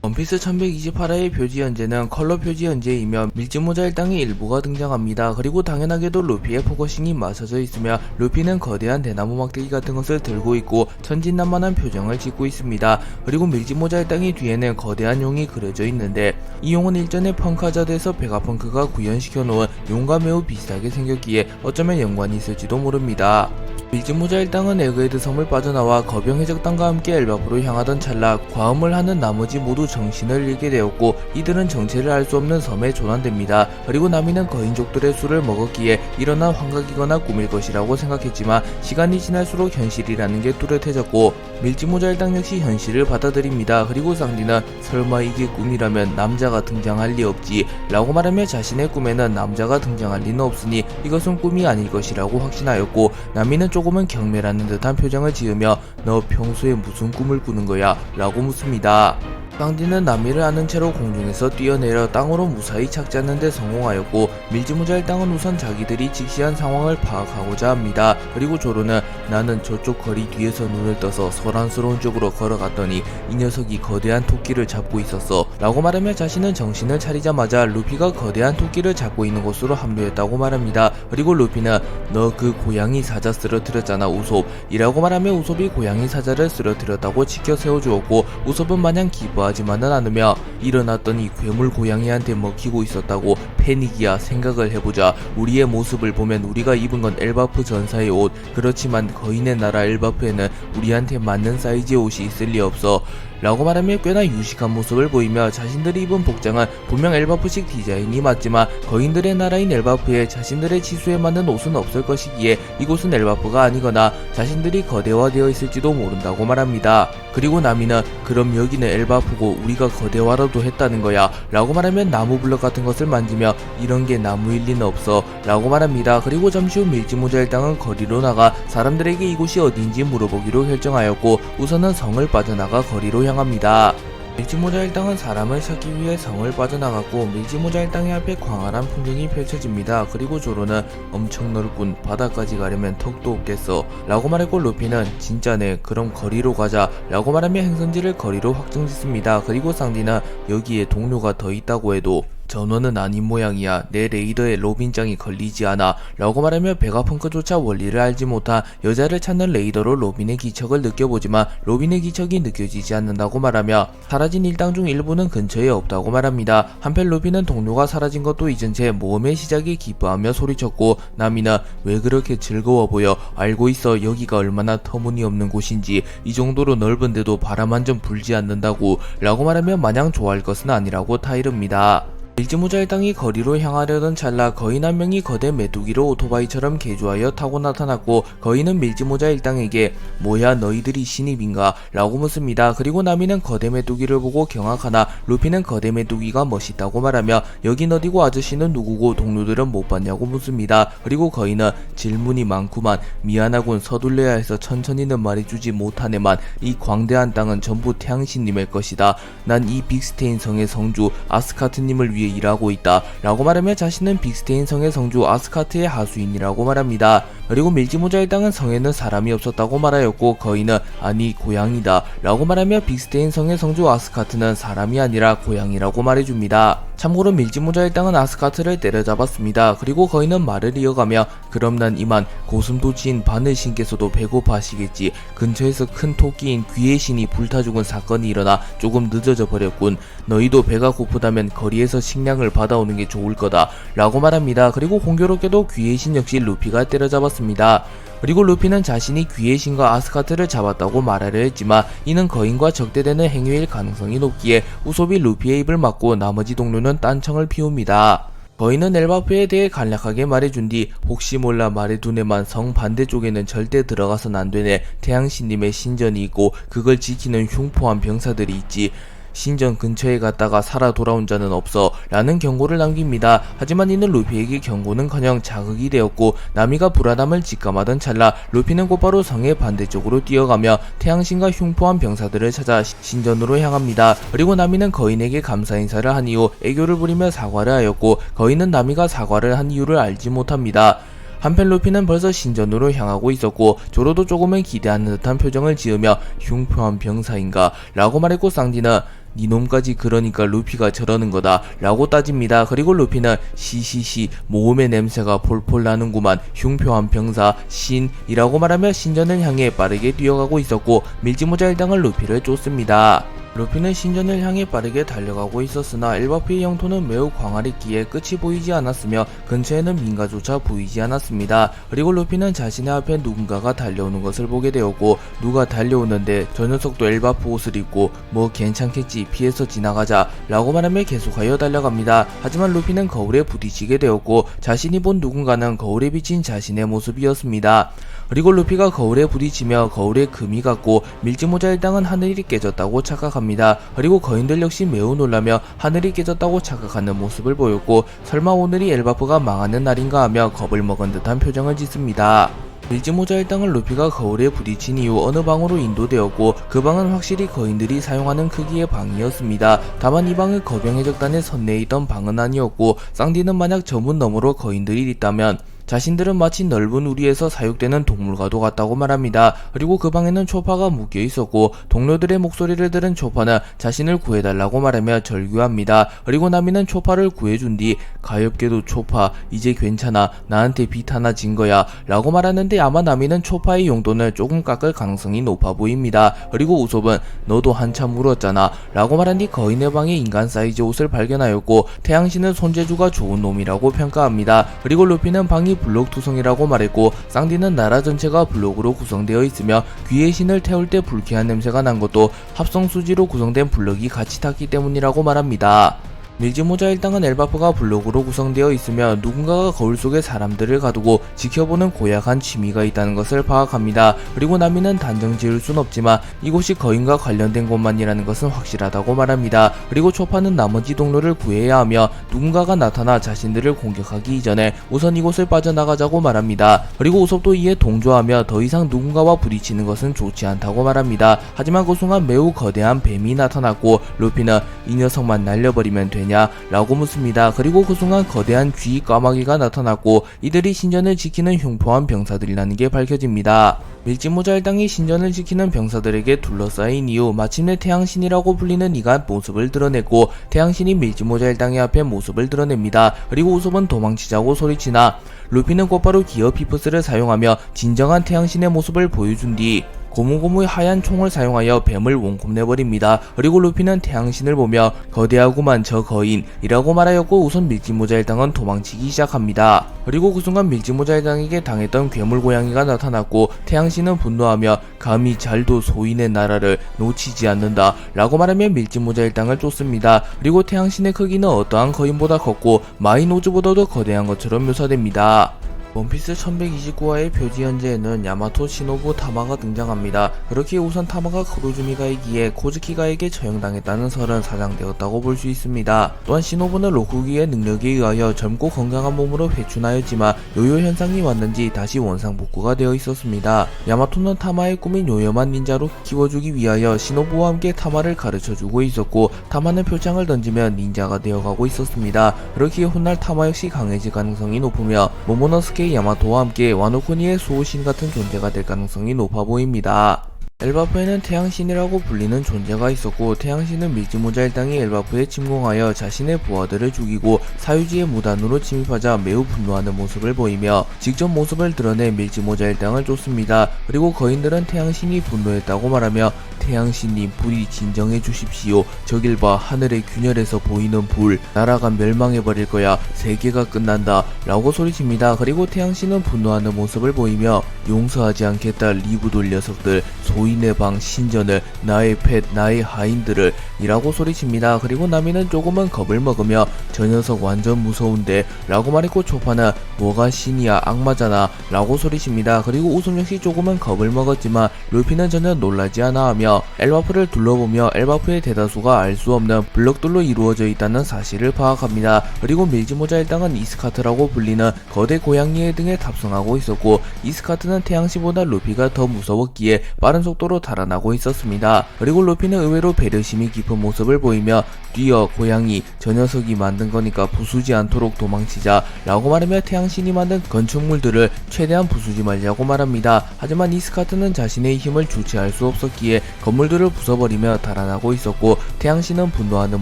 원피스 1128화의 표지 현재는 컬러 표지 현재이며 밀짚모자 일당의 일부가 등장합니다. 그리고 당연하게도 루피의 포커싱이 맞춰져 있으며 루피는 거대한 대나무 막대기 같은 것을 들고 있고 천진난만한 표정을 짓고 있습니다. 그리고 밀짚모자 일당의 뒤에는 거대한 용이 그려져 있는데 이 용은 일전에 펑크하자드에서 베가펑크가 구현시켜 놓은 용과 매우 비슷하게 생겼기에 어쩌면 연관이 있을지도 모릅니다. 밀짚모자 일당은 에그헤드 섬을 빠져나와 거병 해적단과 함께 엘바프로 향하던 찰나 과음을 하는 나머지 모두 정신을 잃게 되었고 이들은 정체를 알 수 없는 섬에 조난됩니다. 그리고 나미는 거인족들의 술을 먹었기에 일어난 환각이거나 꿈일 것이라고 생각했지만 시간이 지날수록 현실이라는 게 뚜렷해졌고 밀짚모자 일당 역시 현실을 받아들입니다. 그리고 쌍디는 설마 이게 꿈이라면 남자가 등장할 리 없지 라고 말하며 자신의 꿈에는 남자가 등장할 리는 없으니 이것은 꿈이 아닐 것이라고 확신하였고 나미는 조금은 경멸하는 듯한 표정을 지으며 너 평소에 무슨 꿈을 꾸는 거야? 라고 묻습니다. 쌍디는 나미를 아는 채로 공중에서 뛰어내려 땅으로 무사히 착지하는 데 성공하였고 밀짚모자 일당은 우선 자기들이 직시한 상황을 파악하고자 합니다. 그리고 조로는 나는 저쪽 거리 뒤에서 눈을 떠서 소란스러운 쪽으로 걸어갔더니 이 녀석이 거대한 토끼를 잡고 있었어 라고 말하며 자신은 정신을 차리자마자 루피가 거대한 토끼를 잡고 있는 곳으로 합류했다고 말합니다. 그리고 루피는 너 그 고양이 사자 쓰러뜨렸잖아 우솝 이라고 말하며 우솝이 고양이 사자를 쓰러뜨렸다고 지켜 세워주었고 우솝은 마냥 기뻐하지만은 않으며 일어났더니 괴물 고양이한테 먹히고 있었다고 패닉이야 생각을 해보자 우리의 모습을 보면 우리가 입은 건 엘바프 전사의 옷 그렇지만 거인의 나라 엘바프에는 우리한테 맞는 사이즈의 옷이 있을 리 없어 라고 말하며 꽤나 유식한 모습을 보이며 자신들이 입은 복장은 분명 엘바프식 디자인이 맞지만 거인들의 나라인 엘바프에 자신들의 치수에 맞는 옷은 없을 것이기에 이곳은 엘바프가 아니거나 자신들이 거대화되어 있을지도 모른다고 말합니다. 그리고 나미는 그럼 여기는 엘바프고 우리가 거대화라도 했다는 거야 라고 말하면 나무 블럭 같은 것을 만지며 이런 게 나무일 리는 없어 라고 말합니다. 그리고 잠시 후 밀짚모자 일당은 거리로 나가 사람들에게 이곳이 어디인지 물어보기로 결정하였고 우선은 성을 빠져나가 거리로 향합니다. 밀짚모자 일당은 사람을 찾기 위해 성을 빠져나갔고 밀짚모자 일당의 앞에 광활한 풍경이 펼쳐집니다. 그리고 조로는 엄청 넓군 바다까지 가려면 턱도 없겠어 라고 말했고 루피는 진짜네 그럼 거리로 가자 라고 말하며 행선지를 거리로 확정짓습니다. 그리고 쌍디는 여기에 동료가 더 있다고 해도 전원은 아닌 모양이야 내 레이더에 로빈장이 걸리지 않아 라고 말하며 베가펑크조차 원리를 알지 못한 여자를 찾는 레이더로 로빈의 기척을 느껴보지만 로빈의 기척이 느껴지지 않는다고 말하며 사라진 일당 중 일부는 근처에 없다고 말합니다. 한편 로빈은 동료가 사라진 것도 잊은 채 모험의 시작에 기뻐하며 소리쳤고 나미는 왜 그렇게 즐거워 보여 알고 있어 여기가 얼마나 터무니없는 곳인지 이 정도로 넓은데도 바람 한 점 불지 않는다고 라고 말하며 마냥 좋아할 것은 아니라고 타이릅니다. 밀짚모자 일당이 거리로 향하려던 찰나 거인 한 명이 거대 메뚜기로 오토바이처럼 개조하여 타고 나타났고 거인은 밀짚모자 일당에게 뭐야 너희들이 신입인가? 라고 묻습니다. 그리고 나미는 거대 메뚜기를 보고 경악하나 루피는 거대 메뚜기가 멋있다고 말하며 여긴 어디고 아저씨는 누구고 동료들은 못 봤냐고 묻습니다. 그리고 거인은 질문이 많구만 미안하군 서둘러야 해서 천천히는 말해주지 못하네만 이 광대한 땅은 전부 태양신님의 것이다. 난 이 빅스테인 성의 성주 아스카트님을 위해 일하고 있다 라고 말하며 자신은 빅스테인 성의 성주 아스카트의 하수인이라고 말합니다. 그리고 밀짚모자 일당은 성에는 사람이 없었다고 말하였고 거인은 아니 고양이다 라고 말하며 빅스테인 성의 성주 아스카트는 사람이 아니라 고양이라고 말해줍니다. 참고로 밀짚모자 일당은 아스카트를 때려잡았습니다. 그리고 거인은 말을 이어가며 그럼 난 이만 고슴도치인 바늘신께서도 배고파하시겠지 근처에서 큰 토끼인 귀의 신이 불타 죽은 사건이 일어나 조금 늦어져 버렸군 너희도 배가 고프다면 거리에서 식량을 받아오는 게 좋을 거다 라고 말합니다. 그리고 공교롭게도 귀의 신 역시 루피가 때려잡았습니다. 그리고 루피는 자신이 귀의 신과 아스카트를 잡았다고 말하려 했지만 이는 거인과 적대되는 행위일 가능성이 높기에 우솝이 루피의 입을 막고 나머지 동료는 딴청을 피웁니다. 거인은 엘바프에 대해 간략하게 말해준 뒤 혹시 몰라 말해두네만 성 반대쪽에는 절대 들어가선 안되네 태양신님의 신전이 있고 그걸 지키는 흉포한 병사들이 있지 신전 근처에 갔다가 살아 돌아온 자는 없어 라는 경고를 남깁니다. 하지만 이는 루피에게 경고는커녕 자극이 되었고 나미가 불안함을 직감하던 찰나 루피는 곧바로 성의 반대쪽으로 뛰어가며 태양신과 흉포한 병사들을 찾아 신전으로 향합니다. 그리고 나미는 거인에게 감사 인사를 한 이후 애교를 부리며 사과를 하였고 거인은 나미가 사과를 한 이유를 알지 못합니다. 한편 루피는 벌써 신전으로 향하고 있었고 조로도 조금은 기대하는 듯한 표정을 지으며 흉포한 병사인가 라고 말했고 쌍디는 니놈까지 그러니까 루피가 저러는 거다 라고 따집니다. 그리고 루피는 시시시 모험의 냄새가 폴폴 나는구만, 흉표한 병사 신이라고 말하며 신전을 향해 빠르게 뛰어가고 있었고 밀지모자 일당은 루피를 쫓습니다. 루피는 신전을 향해 빠르게 달려가고 있었으나 엘바프의 영토는 매우 광활했기에 끝이 보이지 않았으며 근처에는 민가조차 보이지 않았습니다. 그리고 루피는 자신의 앞에 누군가가 달려오는 것을 보게 되었고, 누가 달려오는데 저 녀석도 엘바프 옷을 입고 뭐 괜찮겠지 피해서 지나가자 라고 말하며 계속하여 달려갑니다. 하지만 루피는 거울에 부딪히게 되었고 자신이 본 누군가는 거울에 비친 자신의 모습이었습니다. 그리고 루피가 거울에 부딪히며 거울에 금이 갔고 밀지모자 일당은 하늘이 깨졌다고 착각합니다. 그리고 거인들 역시 매우 놀라며 하늘이 깨졌다고 착각하는 모습을 보였고 설마 오늘이 엘바프가 망하는 날인가 하며 겁을 먹은 듯한 표정을 짓습니다. 밀지모자 일당은 루피가 거울에 부딪힌 이후 어느 방으로 인도되었고 그 방은 확실히 거인들이 사용하는 크기의 방이었습니다. 다만 이 방은 거병의 적단에 선내에 있던 방은 아니었고 쌍디는 만약 저 문 너머로 거인들이 있다면 자신들은 마치 넓은 우리에서 사육되는 동물과도 같다고 말합니다. 그리고 그 방에는 초파가 묶여 있었고 동료들의 목소리를 들은 초파는 자신을 구해달라고 말하며 절규합니다. 그리고 나미는 초파를 구해준 뒤 가엾게도 초파 이제 괜찮아, 나한테 빚 하나 진 거야 라고 말하는데 아마 나미는 초파의 용돈을 조금 깎을 가능성이 높아 보입니다. 그리고 우솝은 너도 한참 울었잖아 라고 말한 뒤 거인의 방에 인간 사이즈 옷을 발견하였고 태양신은 손재주가 좋은 놈이라고 평가합니다. 그리고 루피는 방이 블록 투성이라고 말했고 쌍디는 나라 전체가 블록으로 구성되어 있으며 귀의 신을 태울 때 불쾌한 냄새가 난 것도 합성수지로 구성된 블럭이 같이 탔기 때문이라고 말합니다. 밀지모자 일당은 엘바프가 블록으로 구성되어 있으며 누군가가 거울 속에 사람들을 가두고 지켜보는 고약한 취미가 있다는 것을 파악합니다. 그리고 나미는 단정 지을 순 없지만 이곳이 거인과 관련된 곳만이라는 것은 확실하다고 말합니다. 그리고 초파는 나머지 동료를 구해야 하며 누군가가 나타나 자신들을 공격하기 이전에 우선 이곳을 빠져나가자고 말합니다. 그리고 우솝도 이에 동조하며 더 이상 누군가와 부딪히는 것은 좋지 않다고 말합니다. 하지만 그 순간 매우 거대한 뱀이 나타났고 루피는 이 녀석만 날려버리면 되냐 라고 묻습니다. 그리고 그 순간 거대한 쥐 까마귀가 나타났고 이들이 신전을 지키는 흉포한 병사들이라는 게 밝혀집니다. 밀지모자 일당이 신전을 지키는 병사들에게 둘러싸인 이후 마침내 태양신이라고 불리는 이가 모습을 드러냈고 태양신이 밀지모자 일당의 앞에 모습을 드러냅니다. 그리고 우솝은 도망치자고 소리치나 루피는 곧바로 기어 피프스를 사용하며 진정한 태양신의 모습을 보여준 뒤 고무고무의 하얀 총을 사용하여 뱀을 원콤내버립니다. 그리고 루피는 태양신을 보며 거대하구만 저 거인이라고 말하였고 우선 밀지모자 일당은 도망치기 시작합니다. 그리고 그 순간 밀지모자 일당에게 당했던 괴물 고양이가 나타났고 태양신은 분노하며 감히 잘도 소인의 나라를 놓치지 않는다 라고 말하며 밀지모자 일당을 쫓습니다. 그리고 태양신의 크기는 어떠한 거인보다 컸고 마이노즈보다도 거대한 것처럼 묘사됩니다. 원피스 1129화의 표지 현재에는 야마토 시노부 타마가 등장합니다. 그렇게 우선 타마가 크로즈미가이기에 코즈키가에게 처형당했다는 설은 사장되었다고 볼 수 있습니다. 또한 시노부는 로쿠기의 능력에 의하여 젊고 건강한 몸으로 회춘하였지만 요요 현상이 왔는지 다시 원상복구가 되어 있었습니다. 야마토는 타마의 꿈인 요염한 닌자로 키워주기 위하여 시노부와 함께 타마를 가르쳐주고 있었고 타마는 표창을 던지면 닌자가 되어가고 있었습니다. 그렇기에 훗날 타마 역시 강해질 가능성이 높으며 모모노스케 야마토와 함께 와노쿠니의 수호신 같은 존재가 될 가능성이 높아 보입니다. 엘바프에는 태양신이라고 불리는 존재가 있었고 태양신은 밀지모자 일당이 엘바프에 침공하여 자신의 부하들을 죽이고 사유지의 무단으로 침입하자 매우 분노하는 모습을 보이며 직접 모습을 드러내 밀지모자 일당을 쫓습니다. 그리고 거인들은 태양신이 분노했다고 말하며 태양신님 불이 진정해 주십시오. 저길 봐, 하늘의 균열에서 보이는 불, 나라가 멸망해버릴 거야, 세계가 끝난다 라고 소리칩니다. 그리고 태양신은 분노하는 모습을 보이며 용서하지 않겠다 리브돌 녀석들, 소인의 방 신전을, 나의 펫 나의 하인들을 이라고 소리칩니다. 그리고 나미는 조금은 겁을 먹으며 저 녀석 완전 무서운데 라고 말했고 초파는 뭐가 신이야 악마잖아 라고 소리칩니다. 그리고 우솜 역시 조금은 겁을 먹었지만 루피는 전혀 놀라지 않아 하며 엘바프를 둘러보며 엘바프의 대다수가 알 수 없는 블럭들로 이루어져 있다는 사실을 파악합니다. 그리고 밀지모자 일당은 이스카트라고 불리는 거대 고양이의 등에 탑승하고 있었고 이스카트는 태양신보다 루피가 더 무서웠기에 빠른 속도로 달아나고 있었습니다. 그리고 루피는 의외로 배려심이 깊은 모습을 보이며 뛰어 고양이 저 녀석이 만든 거니까 부수지 않도록 도망치자 라고 말하며 태양신이 만든 건축물들을 최대한 부수지 말자고 말합니다. 하지만 이스카트는 자신의 힘을 주체할 수 없었기에 건물들을 부숴버리며 달아나고 있었고 태양신은 분노하는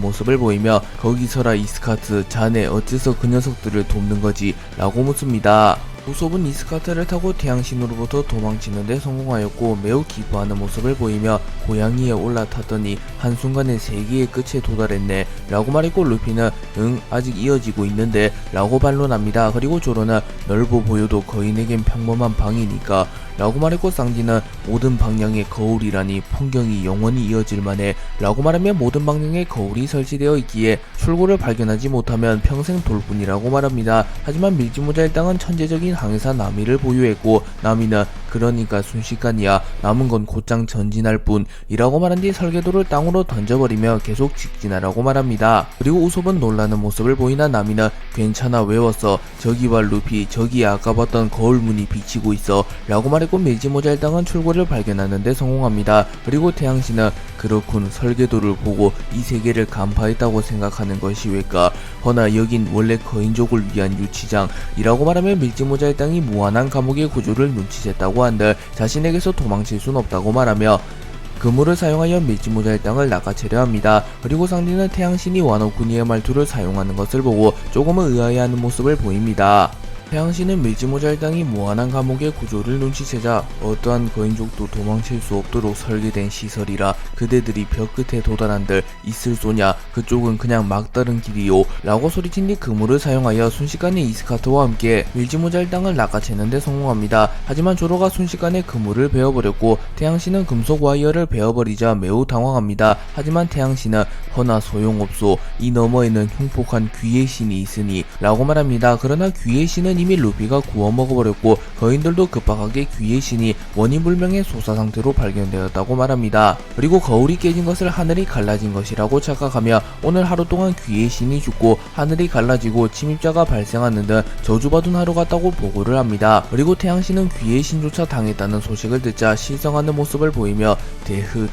모습을 보이며 거기서라 이스카트 자네 어째서 그 녀석들을 돕는 거지 라고 묻습니다. 우솝은 이스카트를 타고 태양신으로부터 도망치는데 성공하였고 매우 기뻐하는 모습을 보이며 고양이에 올라탔더니 한순간에 세계의 끝에 도달했네 라고 말했고 루피는 응 아직 이어지고 있는데 라고 반론합니다. 그리고 조로는 넓어 보여도 거인에겐 평범한 방이니까 라고 말했고 쌍디는 모든 방향에 거울이라니 풍경이 영원히 이어질만해 라고 말하며 모든 방향에 거울이 설치되어 있기에 출구를 발견하지 못하면 평생 돌뿐이라고 말합니다. 하지만 밀지모자 일당은 천재적인 항해사 나미를 보유했고 나미는 그러니까 순식간이야 남은 건 곧장 전진할 뿐 이라고 말한 뒤 설계도를 땅으로 던져버리며 계속 직진하라고 말합니다. 그리고 우솝은 놀라는 모습을 보이나 나미는 괜찮아 외웠어 저기 봐 루피 저기 아까 봤던 거울문이 비치고 있어 라고 말했고 밀지모자 일당은 출구를 발견하는데 성공합니다. 그리고 태양신은 그렇군 설계도를 보고 이 세계를 간파했다고 생각하는 것이 왜까 허나 여긴 원래 거인족을 위한 유치장 이라고 말하며 밀지모자 일당이 무한한 감옥의 구조를 눈치챘다고 한들 자신에게서 도망칠 순 없다고 말하며 그물을 사용하여 밀지모자 일당을 낚아채려 합니다. 그리고 상디는 태양신이 와노쿠니의 말투를 사용하는 것을 보고 조금은 의아해하는 모습을 보입니다. 태양신은 밀지모자 일당이 무한한 감옥의 구조를 눈치채자 어떠한 거인족도 도망칠 수 없도록 설계된 시설이라 그대들이 벽 끝에 도달한들 있을 소냐 그쪽은 그냥 막다른 길이요 라고 소리친 뒤 그물을 사용하여 순식간에 이스카트와 함께 밀지모자 일당을 낚아채는데 성공합니다. 하지만 조로가 순식간에 그물을 베어버렸고 태양신은 금속 와이어를 베어버리자 매우 당황합니다. 하지만 태양신은 허나 소용없소 이 너머에는 흉폭한 귀의 신이 있으니 라고 말합니다. 그러나 귀의 신은 이미 루피가 구워 먹어버렸고 거인들도 급박하게 귀의 신이 원인불명의 소사 상태로 발견되었다고 말합니다. 그리고 거울이 깨진 것을 하늘이 갈라진 것이라고 착각하며 오늘 하루 동안 귀의 신이 죽고 하늘이 갈라지고 침입자가 발생하는 등 저주받은 하루 같다고 보고를 합니다. 그리고 태양신은 귀의 신조차 당했다는 소식을 듣자 실성하는 모습을 보이며 대흐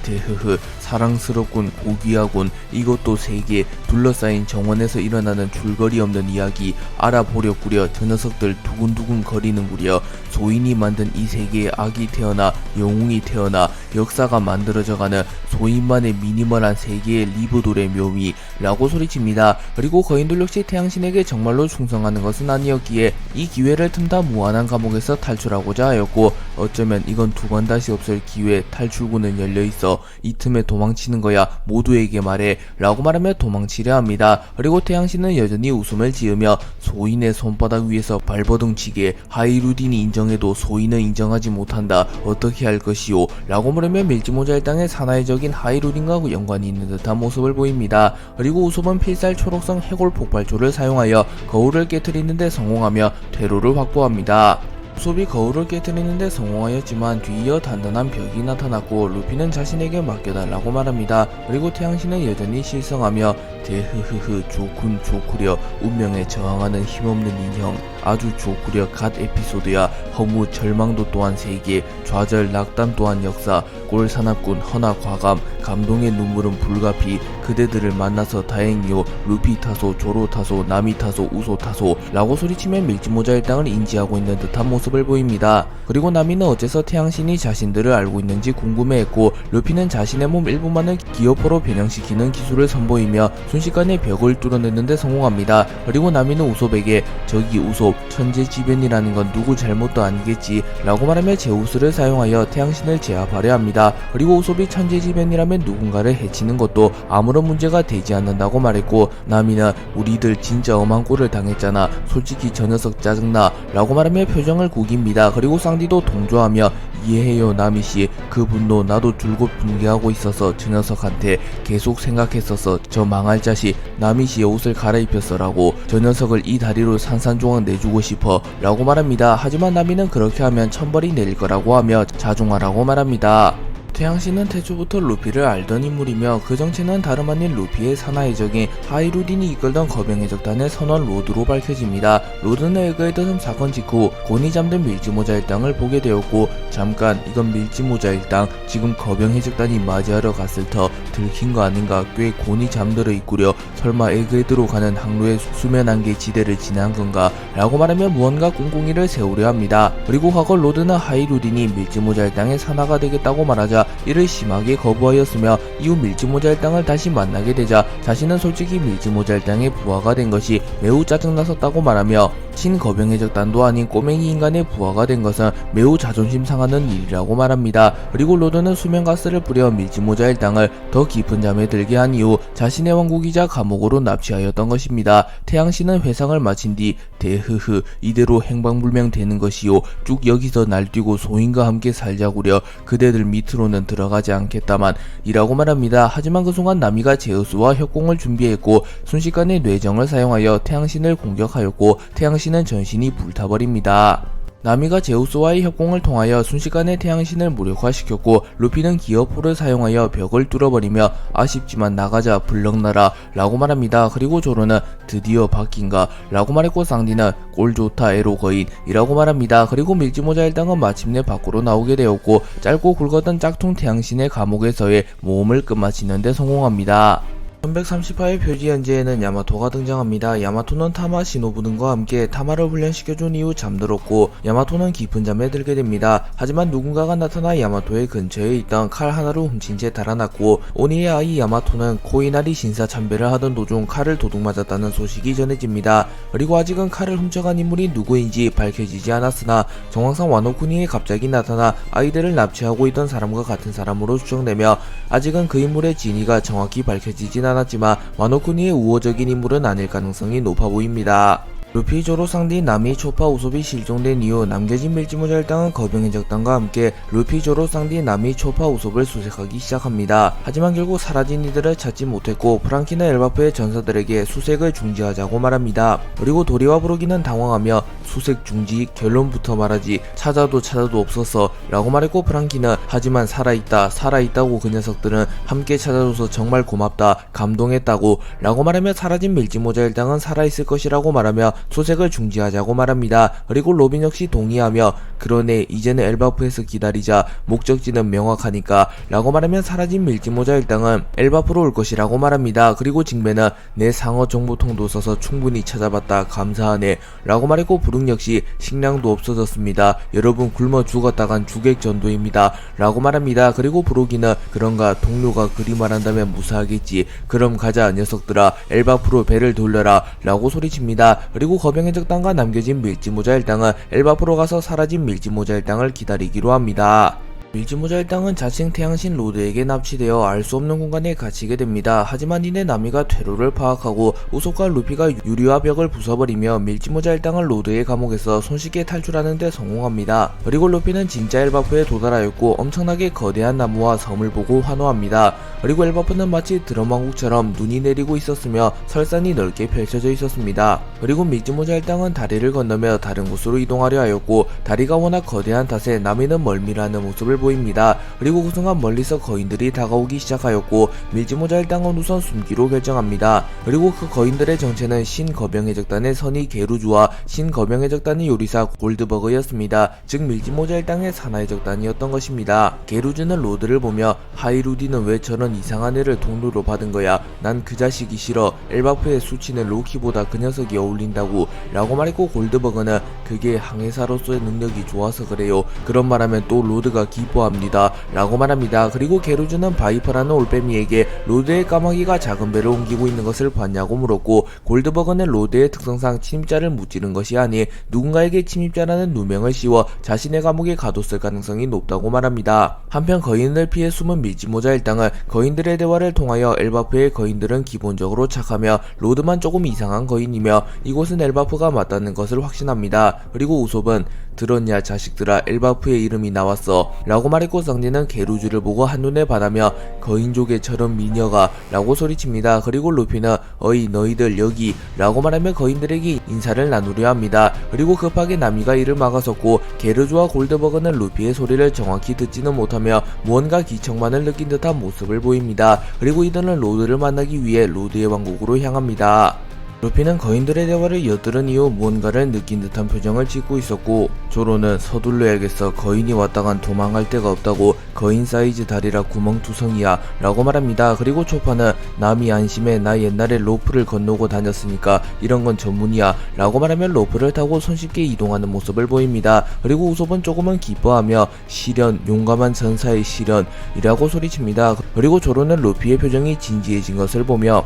사랑스럽군 고귀하군 이것도 세계 둘러싸인 정원에서 일어나는 줄거리 없는 이야기 알아보려구려 저 녀석들 두근두근 거리는구려 소인이 만든 이 세계에 악이 태어나 영웅이 태어나 역사가 만들어져가는 소인만의 미니멀한 세계의 리브돌의 묘미 라고 소리칩니다. 그리고 거인들 역시 태양신에게 정말로 충성하는 것은 아니었기에 이 기회를 틈타 무한한 감옥에서 탈출하고자 하였고 어쩌면 이건 두 번 다시 없을 기회 탈출구는 열려있어 이 틈에 도망치는 거야 모두에게 말해 라고 말하며 도망치려 합니다. 그리고 태양신은 여전히 웃음을 지으며 소인의 손바닥 위에서 발버둥치게 하이루딘이 인정해도 소인은 인정하지 못한다 어떻게 할 것이오 라고 물으며 밀지모자 일당의 사나이적인 하이루딘과 연관이 있는 듯한 모습을 보입니다. 그리고 우솝은 필살 초록성 해골 폭발조를 사용하여 거울을 깨트리는데 성공하며 퇴로를 확보합니다. 우솝이 거울을 깨뜨리는데 성공하였지만 뒤이어 단단한 벽이 나타났고 루피는 자신에게 맡겨달라고 말합니다. 그리고 태양신은 여전히 실성하며 대흐흐흐 좋군 좋구려 운명에 저항하는 힘없는 인형 아주 좋구려 갓 에피소드야 허무 절망도 또한 세계 좌절 낙담 또한 역사 꼴사납군 허나 과감 감동의 눈물은 불가피 그대들을 만나서 다행이요 루피 타소 조로 타소 나미 타소 우소 타소 라고 소리치며 밀지모자 일당을 인지하고 있는 듯한 모습을 보입니다. 그리고 나미는 어째서 태양신이 자신들을 알고 있는지 궁금해했고 루피는 자신의 몸 일부만을 기어포로 변형시키는 기술을 선보이며 순식간에 벽을 뚫어내는데 성공합니다. 그리고 나미는 우솝에게 저기 우솝 천재지변이라는 건 누구 잘못도 아니겠지 라고 말하며 제우스를 사용하여 태양신을 제압하려 합니다. 그리고 우솝이 천재지변이라면 누군가를 해치는 것도 아무런 문제가 되지 않는다고 말했고 나미는 우리들 진짜 엄한 꼴을 당했잖아 솔직히 저 녀석 짜증나 라고 말하며 표정을 구깁니다. 그리고 쌍디도 동조하며 이해해요 나미씨 그 분노 나도 줄곧 분개하고 있어서 저 녀석한테 계속 생각했었어 저 망할 자식 나미씨의 옷을 갈아입혔어 라고 저 녀석을 이 다리로 산산조각 내주고 싶어 라고 말합니다. 하지만 나미는 그렇게 하면 천벌이 내릴 거라고 하며 자중하라고 말합니다. 태양신은 태초부터 루피를 알던 인물이며 그 정체는 다름 아닌 루피의 사나이적인 하이루딘이 이끌던 거병해적단의 선원 로드로 밝혀집니다. 로드는 에그헤드 사건 직후 곤이 잠든 밀지모자 일당을 보게 되었고 잠깐 이건 밀지모자 일당 지금 거병해적단이 맞이하러 갔을 터 들킨 거 아닌가, 꽤 곤히 잠들어 있구려. 설마 에그헤드로 가는 항로의 수면 안개 지대를 지난 건가 라고 말하며 무언가 꿍꿍이를 세우려 합니다. 그리고 과거 로드는 하이루딘이 밀지모자 일당의 산하가 되겠다고 말하자 이를 심하게 거부하였으며 이후 밀지모자 일당을 다시 만나게 되자 자신은 솔직히 밀지모자 일당의 부하가 된 것이 매우 짜증났었다고 말하며 신거병의 적단도 아닌 꼬맹이 인간의 부하가 된 것은 매우 자존심 상하는 일이라고 말합니다. 그리고 로드는 수면가스를 뿌려 밀지모자 일당을 더 깊은 잠에 들게 한 이후 자신의 왕국이자 감옥으로 납치하였던 것입니다. 태양신은 회상을 마친 뒤 대흐흐 이대로 행방불명 되는 것이요, 쭉 여기서 날뛰고 소인과 함께 살자구려. 그대들 밑으로는 들어가지 않겠다만 이라고 말합니다. 하지만 그 순간 나미가 제우스와 협공을 준비했고 순식간에 뇌정을 사용하여 태양신을 공격하였고 태양신은 전신이 불타버립니다. 나미가 제우스와의 협공을 통하여 순식간에 태양신을 무력화시켰고 루피는 기어포를 사용하여 벽을 뚫어버리며 아쉽지만 나가자 블럭나라 라고 말합니다. 그리고 조로는 드디어 바뀐가 라고 말했고 쌍디는 꼴좋다 에로거인 이라고 말합니다. 그리고 밀지모자 일당은 마침내 밖으로 나오게 되었고 짧고 굵었던 짝퉁 태양신의 감옥에서의 모험을 끝마치는 데 성공합니다. 1130화의 표지 현재에는 야마토가 등장합니다. 야마토는 타마 시노부 등과 함께 타마를 훈련시켜준 이후 잠들었고 야마토는 깊은 잠에 들게 됩니다. 하지만 누군가가 나타나 야마토의 근처에 있던 칼 하나를 훔친 채 달아났고 오니의 아이 야마토는 코이나리 신사 참배를 하던 도중 칼을 도둑맞았다는 소식이 전해집니다. 그리고 아직은 칼을 훔쳐간 인물이 누구인지 밝혀지지 않았으나 정황상 와노쿠니에 갑자기 나타나 아이들을 납치하고 있던 사람과 같은 사람으로 추정되며 아직은 그 인물의 진위가 정확히 밝혀지진 않았지만 와노쿠니의 우호적인 인물은 아닐 가능성이 높아 보입니다. 루피, 조로, 상디, 나미, 초파, 우소비 실종된 이후 남겨진 밀지모자 일당은 거병의 적단과 함께 루피, 조로, 상디, 나미, 초파, 우소비를 수색하기 시작합니다. 하지만 결국 사라진 이들을 찾지 못했고 프랑키는 엘바프의 전사들에게 수색을 중지하자고 말합니다. 그리고 도리와 브로기는 당황하며 수색 중지, 결론부터 말하지 찾아도 없었어 라고 말했고 프랑키는 하지만 살아있다고 그 녀석들은 함께 찾아줘서 정말 고맙다, 감동했다고 라고 말하며 사라진 밀지모자 일당은 살아있을 것이라고 말하며 수색을 중지하자고 말합니다. 그리고 로빈 역시 동의하며 그러네 이제는 엘바프에서 기다리자, 목적지는 명확하니까 라고 말하면 사라진 밀지모자 일당은 엘바프로 올 것이라고 말합니다. 그리고 징베는 내 상어 정보통도 써서 충분히 찾아봤다, 감사하네 라고 말했고 브룩 역시 식량도 없어졌습니다. 여러분 굶어 죽었다간 주객전도입니다 라고 말합니다. 그리고 브로기는 그런가, 동료가 그리 말한다면 무사하겠지, 그럼 가자 녀석들아, 엘바프로 배를 돌려라 라고 소리칩니다. 그리고 거병의 적단과 남겨진 밀지모자 일당은 엘바프로 가서 사라진 밀지모자 일당을 기다리기로 합니다. 밀지모자 일당은 자칭 태양신 로드에게 납치되어 알 수 없는 공간에 갇히게 됩니다. 하지만 이내 나미가 퇴로를 파악하고 우소과 루피가 유리와 벽을 부숴버리며 밀지모자 일당을 로드의 감옥에서 손쉽게 탈출하는 데 성공합니다. 그리고 루피는 진짜 엘바프에 도달하였고 엄청나게 거대한 나무와 섬을 보고 환호합니다. 그리고 엘바프는 마치 드럼왕국처럼 눈이 내리고 있었으며 설산이 넓게 펼쳐져 있었습니다. 그리고 밀지모자 일당은 다리를 건너며 다른 곳으로 이동하려 하였고 다리가 워낙 거대한 탓에 나미는 멀미라는 모습을 보입니다. 그리고 그 순간 멀리서 거인들이 다가오기 시작하였고 밀지모자 일당은 우선 숨기로 결정합니다. 그리고 그 거인들의 정체는 신거병의 적단의 선의 게루주와 신거병의 적단의 요리사 골드버그였습니다. 즉 밀지모자 일당의 사나이 적단이었던 것입니다. 게루주는 로드를 보며 하이루디는 왜 저런 이상한 애를 동료로 받은 거야, 난 그 자식이 싫어, 엘바프의 수치는 로키보다 그 녀석이 어울린다고 라고 말했고 골드버그는 그게 항해사로서의 능력이 좋아서 그래요, 그런 말하면 또 로드가 기뻐합니다 라고 말합니다. 그리고 게루즈는 바이퍼라는 올빼미에게 로드의 까마귀가 작은 배를 옮기고 있는 것을 봤냐고 물었고 골드버그는 로드의 특성상 침입자를 무찌른 것이 아닌 누군가에게 침입자라는 누명을 씌워 자신의 감옥에 가뒀을 가능성이 높다고 말합니다. 한편 거인을 피해 숨은 밀지모자 일당은 거인들의 대화를 통하여 엘바프의 거인들은 기본적으로 착하며 로드만 조금 이상한 거인이며 이곳은 엘바프가 맞다는 것을 확신합니다. 그리고 우솝은 들었냐 자식들아, 엘바프의 이름이 나왔어 라고 말했고 쌍디는 게루즈를 보고 한눈에 반하며 거인족의 저런 미녀가 라고 소리칩니다. 그리고 루피는 어이 너희들 여기 라고 말하며 거인들에게 인사를 나누려 합니다. 그리고 급하게 나미가 이를 막아섰고 게루즈와 골드버그는 루피의 소리를 정확히 듣지는 못하며 무언가 기척만을 느낀 듯한 모습을 보입니다. 그리고 이들은 로드를 만나기 위해 로드의 왕국으로 향합니다. 루피는 거인들의 대화를 엿들은 이후 무언가를 느낀 듯한 표정을 짓고 있었고, 조로는 서둘러야겠어, 거인이 왔다간 도망갈 데가 없다고, 거인 사이즈 다리라 구멍투성이야 라고 말합니다. 그리고 초파는 남이 안심해, 나 옛날에 로프를 건너고 다녔으니까 이런 건 전문이야 라고 말하며 로프를 타고 손쉽게 이동하는 모습을 보입니다. 그리고 우섭은 조금은 기뻐하며 시련, 용감한 전사의 시련이라고 소리칩니다. 그리고 조로는 루피의 표정이 진지해진 것을 보며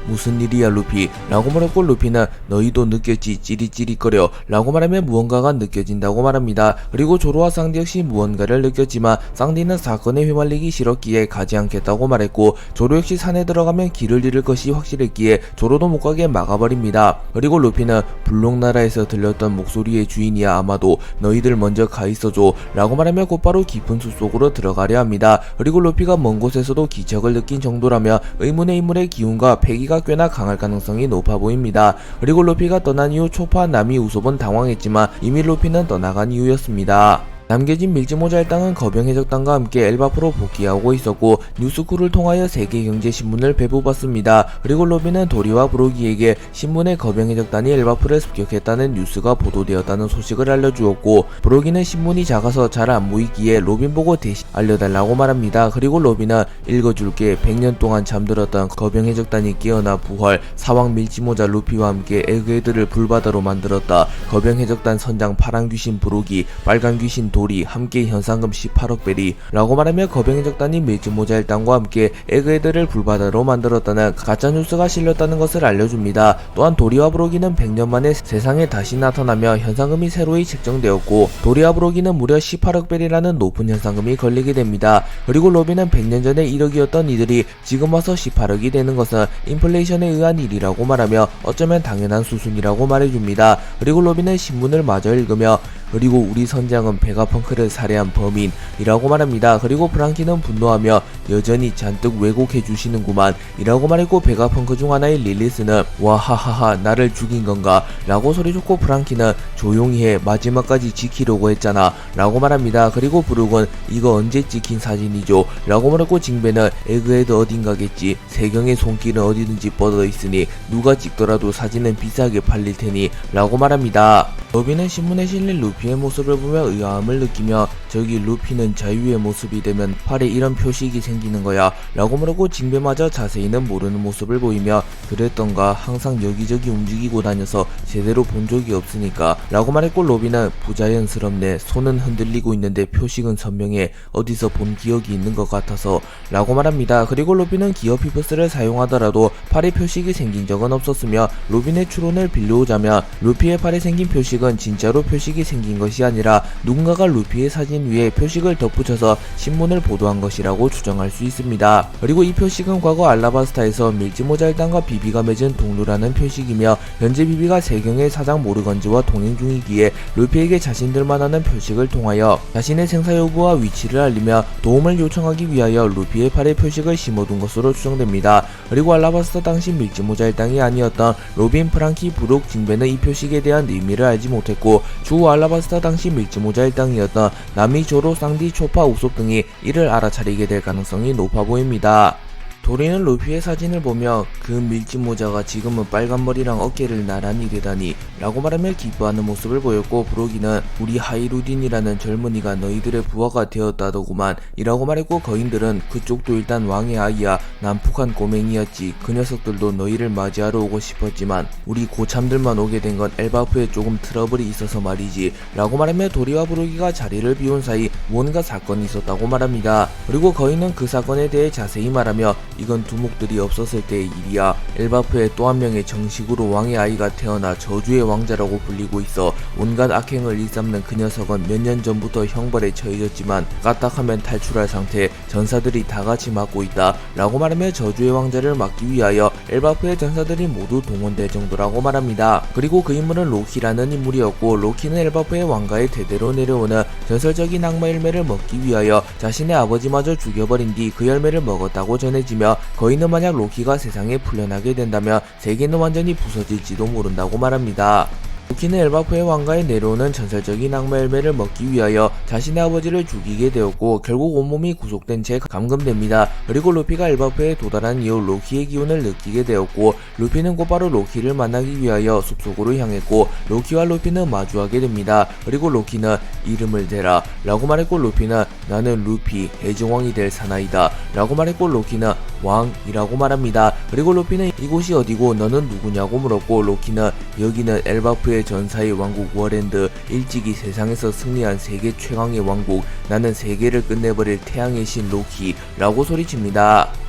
무슨 일이야 루피? 라고 물었고, 루피는 너희도 느꼈지 찌릿찌릿거려 라고 말하며 무언가가 느껴진다고 말합니다. 그리고 조로와 쌍디 역시 무언가를 느꼈지만 쌍디는 사건에 휘말리기 싫었기에 가지 않겠다고 말했고, 조로 역시 산에 들어가면 길을 잃을 것이 확실했기에 조로도 못 가게 막아버립니다. 그리고 루피는 블록나라에서 들렸던 목소리의 주인이야, 아마도 너희들 먼저 가 있어줘 라고 말하며 곧바로 깊은 숲속으로 들어가려 합니다. 그리고 루피가 먼 곳에서도 기척을 느낀 정도라며 의문의 인물의 기운과 패기가 꽤나 강할 가능성이 높아 보입니다. 그리고 루피가 떠난 이후 초파, 나미, 우섭은 당황했지만 이미 루피는 떠나간 이유였습니다. 남겨진 밀지모자 일당은 거병해적단과 함께 엘바프로 복귀하고 있었고, 뉴스쿨을 통하여 세계경제신문을 배부받습니다. 그리고 로빈은 도리와 브로기에게 신문에 거병해적단이 엘바프를 습격했다는 뉴스가 보도되었다는 소식을 알려주었고, 브로기는 신문이 작아서 잘 안 보이기에 로빈 보고 대신 알려달라고 말합니다. 그리고 로빈은 읽어줄게, 100년 동안 잠들었던 거병해적단이 깨어나 부활, 사왕 밀지모자 루피와 함께 에그헤드를 불바다로 만들었다. 거병해적단 선장 파란귀신 브로기, 빨간귀신 도리, 함께 현상금 18억 베리 라고 말하며 거병해적단이 밀지모자 일당과 함께 에그헤드를 불바다로 만들었다는 가짜뉴스가 실렸다는 것을 알려줍니다. 또한 도리와 브로기는 100년 만에 세상에 다시 나타나며 현상금이 새로이 책정되었고, 도리와 브로기는 무려 18억 베리라는 높은 현상금이 걸리게 됩니다. 그리고 로빈은 100년 전에 1억이었던 이들이 지금 와서 18억이 되는 것은 인플레이션에 의한 일이라고 말하며 어쩌면 당연한 수순이라고 말해줍니다. 그리고 로빈은 신문을 마저 읽으며 그리고 우리 선장은 베가펑크를 살해한 범인이라고 말합니다. 그리고 프랑키는 분노하며 여전히 잔뜩 왜곡해주시는구만 이라고 말했고, 베가펑크 중 하나의 릴리스는 와하하하 나를 죽인 건가 라고 소리쳤고, 프랑키는 조용히 해, 마지막까지 지키려고 했잖아 라고 말합니다. 그리고 브룩은 이거 언제 찍힌 사진이죠 라고 말했고, 징베는 에그헤드 어딘가겠지, 세경의 손길은 어디든지 뻗어 있으니 누가 찍더라도 사진은 비싸게 팔릴 테니 라고 말합니다. 로빈은 신문에 실린 루피의 모습을 보며 의아함을 느끼며 저기 루피는 자유의 모습이 되면 팔에 이런 표식이 생기는 거야 라고 물었고, 징배마저 자세히는 모르는 모습을 보이며 그랬던가, 항상 여기저기 움직이고 다녀서 제대로 본 적이 없으니까 라고 말했고, 로빈은 부자연스럽네, 손은 흔들리고 있는데 표식은 선명해, 어디서 본 기억이 있는 것 같아서 라고 말합니다. 그리고 로빈은 기어 피프스를 사용하더라도 팔에 표식이 생긴 적은 없었으며, 로빈의 추론을 빌려오자면 루피의 팔에 생긴 표식은 진짜로 표식이 생긴 것이 아니라 누군가가 루피의 사진 위에 표식을 덧붙여서 신문을 보도한 것이라고 추정할 수 있습니다. 그리고 이 표식은 과거 알라바스타에서 밀지모자 일당과 비비가 맺은 동료라는 표식이며, 현재 비비가 세경의 사장 모르건즈와 동행 중이기에 루피에게 자신들만 아는 표식을 통하여 자신의 생사 여부와 위치를 알리며 도움을 요청하기 위하여 루피의 팔에 표식을 심어둔 것으로 추정됩니다. 그리고 알라바스타 당시 밀지모자 일당이 아니었던 로빈, 프랑키, 브룩, 징베는 이 표식에 대한 의미를 알지 못했고, 주 알라바스타 당시 밀지모자 일당이었던 나미, 조로, 쌍디, 초파, 우섭 등이 이를 알아차리게 될 가능성이 높아 보입니다. 도리는 루피의 사진을 보며 그 밀짚모자가 지금은 빨간 머리랑 어깨를 나란히 대다니 라고 말하며 기뻐하는 모습을 보였고, 브로기는 우리 하이루딘이라는 젊은이가 너희들의 부하가 되었다더구만 이라고 말했고, 거인들은 그쪽도 일단 왕의 아이야, 난폭한 꼬맹이였지, 그 녀석들도 너희를 맞이하러 오고 싶었지만 우리 고참들만 오게 된 건 엘바프에 조금 트러블이 있어서 말이지 라고 말하며 도리와 브로기가 자리를 비운 사이 뭔가 사건이 있었다고 말합니다. 그리고 거인은 그 사건에 대해 자세히 말하며 이건 두목들이 없었을 때의 일이야. 엘바프에 또 한 명의 정식으로 왕의 아이가 태어나 저주의 왕자라고 불리고 있어. 온갖 악행을 일삼는 그 녀석은 몇 년 전부터 형벌에 처해졌지만 까딱하면 탈출할 상태, 전사들이 다같이 막고 있다 라고 말하며 저주의 왕자를 막기 위하여 엘바프의 전사들이 모두 동원될 정도라고 말합니다. 그리고 그 인물은 로키라는 인물이었고, 로키는 엘바프의 왕가의 대대로 내려오는 전설적인 악마 열매를 먹기 위하여 자신의 아버지마저 죽여버린 뒤 그 열매를 먹었다고 전해지며, 거인은 만약 로키가 세상에 풀려나게 된다면 세계는 완전히 부서질지도 모른다고 말합니다. 로키는 엘바프의 왕가에 내려오는 전설적인 악마 열매를 먹기 위하여 자신의 아버지를 죽이게 되었고 결국 온몸이 구속된 채 감금됩니다. 그리고 루피가 엘바프에 도달한 이후 로키의 기운을 느끼게 되었고 루피는 곧바로 로키를 만나기 위하여 숲속으로 향했고 로키와 루피는 마주하게 됩니다. 그리고 로키는 이름을 대라 라고 말했고 루피는 나는 루피 해적왕이 될 사나이다 라고 말했고 로키는 왕이라고 말합니다. 그리고 루피는 이곳이 어디고 너는 누구냐고 물었고 로키는 여기는 엘바프의 전사의 왕국 워랜드, 일찍이 세상에서 승리한 세계 최강의 왕국, 나는 세계를 끝내버릴 태양의 신 로키 라고 소리칩니다.